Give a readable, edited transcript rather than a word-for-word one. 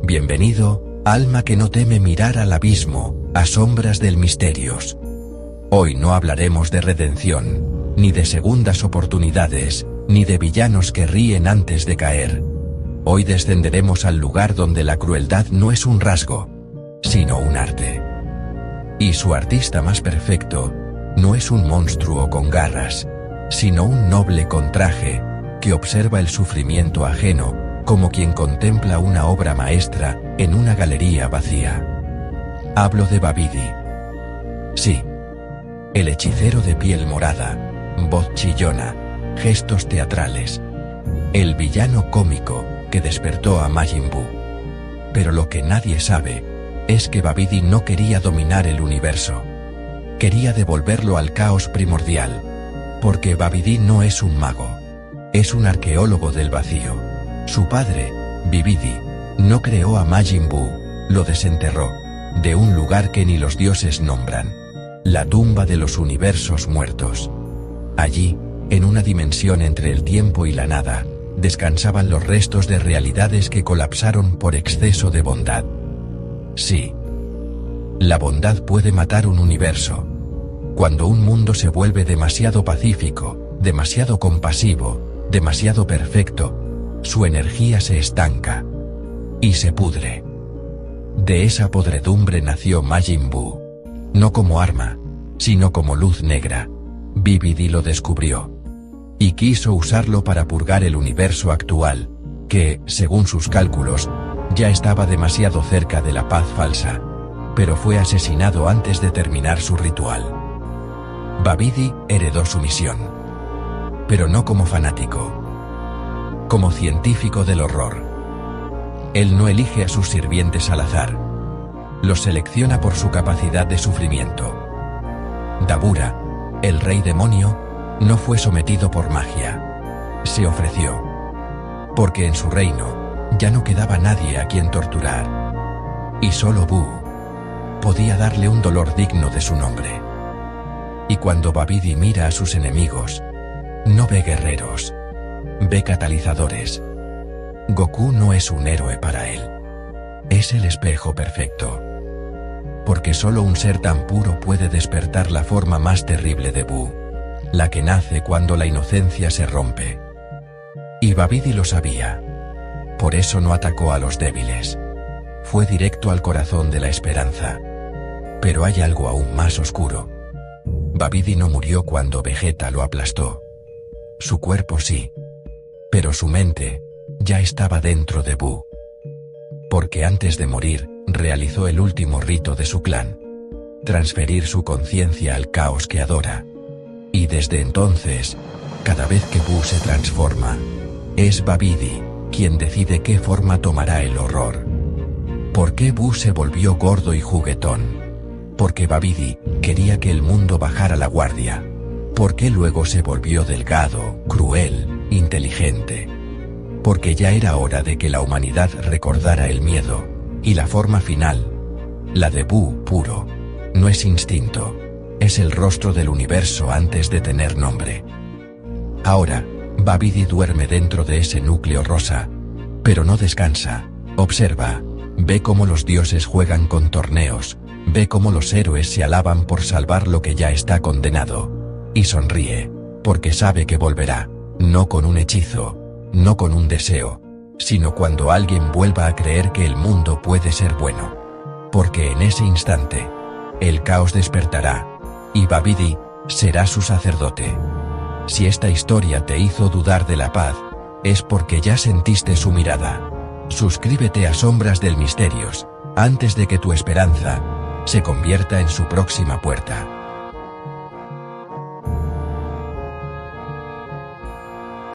Bienvenido, alma que no teme mirar al abismo, a sombras del misterios. Hoy no hablaremos de redención, ni de segundas oportunidades, ni de villanos que ríen antes de caer. Hoy descenderemos al lugar donde la crueldad no es un rasgo, sino un arte. Y su artista más perfecto, no es un monstruo con garras, sino un noble con traje, que observa el sufrimiento ajeno, como quien contempla una obra maestra, en una galería vacía. Hablo de Babidi. Sí. El hechicero de piel morada, voz chillona, gestos teatrales. El villano cómico, que despertó a Majin Buu. Pero lo que nadie sabe, es que Babidi no quería dominar el universo. Quería devolverlo al caos primordial. Porque Babidi no es un mago. Es un arqueólogo del vacío. Su padre, Bibidi, no creó a Majin Buu, lo desenterró, de un lugar que ni los dioses nombran. La tumba de los universos muertos. Allí, en una dimensión entre el tiempo y la nada, descansaban los restos de realidades que colapsaron por exceso de bondad. Sí. La bondad puede matar un universo. Cuando un mundo se vuelve demasiado pacífico, demasiado compasivo, demasiado perfecto, su energía se estanca y se pudre. De esa podredumbre nació Majin Buu. No como arma, sino como luz negra. Bibidi lo descubrió. Y quiso usarlo para purgar el universo actual, que, según sus cálculos, ya estaba demasiado cerca de la paz falsa. Pero fue asesinado antes de terminar su ritual. Babidi heredó su misión. Pero no como fanático. Como científico del horror. Él no elige a sus sirvientes al azar. Los selecciona por su capacidad de sufrimiento. Dabura, el rey demonio, no fue sometido por magia. Se ofreció. Porque en su reino, ya no quedaba nadie a quien torturar. Y solo Buu podía darle un dolor digno de su nombre. Y cuando Babidi mira a sus enemigos, no ve guerreros. Ve catalizadores. Goku no es un héroe para él. Es el espejo perfecto. Porque solo un ser tan puro puede despertar la forma más terrible de Buu. La que nace cuando la inocencia se rompe. Y Babidi lo sabía. Por eso no atacó a los débiles. Fue directo al corazón de la esperanza. Pero hay algo aún más oscuro. Babidi no murió cuando Vegeta lo aplastó. Su cuerpo sí. Pero su mente ya estaba dentro de Buu. Porque antes de morir, realizó el último rito de su clan. Transferir su conciencia al caos que adora. Y desde entonces, cada vez que Buu se transforma, es Babidi quien decide qué forma tomará el horror. ¿Por qué Buu se volvió gordo y juguetón? Porque Babidi quería que el mundo bajara la guardia. ¿Por qué luego se volvió delgado, cruel, inteligente? Porque ya era hora de que la humanidad recordara el miedo, y la forma final, la de Buu puro, no es instinto, es el rostro del universo antes de tener nombre. Ahora, Babidi duerme dentro de ese núcleo rosa, pero no descansa, observa, ve cómo los dioses juegan con torneos, ve cómo los héroes se alaban por salvar lo que ya está condenado, y sonríe, porque sabe que volverá, no con un hechizo, no con un deseo, sino cuando alguien vuelva a creer que el mundo puede ser bueno. Porque en ese instante, el caos despertará, y Babidi será su sacerdote. Si esta historia te hizo dudar de la paz, es porque ya sentiste su mirada. Suscríbete a Sombras del Misterios, antes de que tu esperanza se convierta en su próxima puerta.